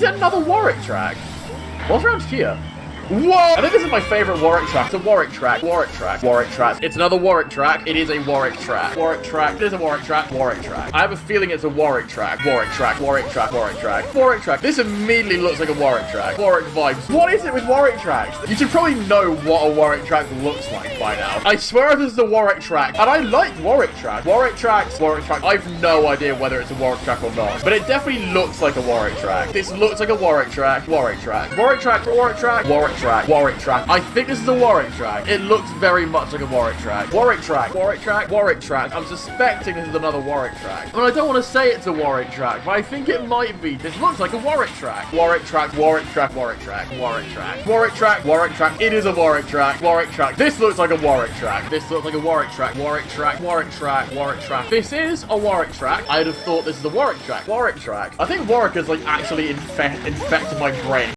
it another Warwick track? What's around here? Whoa! I think this is my favorite Warwick track. It's a Warwick track. Warwick track. Warwick track. It's another Warwick track. It is a Warwick track. Warwick track. It is a Warwick track. Warwick track. I have a feeling it's a Warwick track. Warwick track. Warwick track. Warwick track. Warwick track. This immediately looks like a Warwick track. Warwick vibes. What is it with Warwick tracks? You should probably know what a Warwick track looks like by now. I swear this is a Warwick track. And I like Warwick track. Warwick tracks. Warwick track. I have no idea whether it's a Warwick track or not. But it definitely looks like a Warwick track. This looks like a Warwick track. Warwick track. Warwick track. Warwick track. Warwick track. Warwick track. I think this is a Warwick track. It looks very much like a Warwick track. Warwick track. Warwick track. Warwick track. I'm suspecting this is another Warwick track. I mean, I don't want to say it's a Warwick track, but I think it might be. This looks like a Warwick track. Warwick track. Warwick track. Warwick track. Warwick track. Warwick track. Warwick track. It is a Warwick track. Warwick track. This looks like a Warwick track. This looks like a Warwick track. Warwick track. Warwick track. Warwick track. This is a Warwick track. I'd have thought this is a Warwick track. Warwick track. I think Warwick has like actually infected my brain.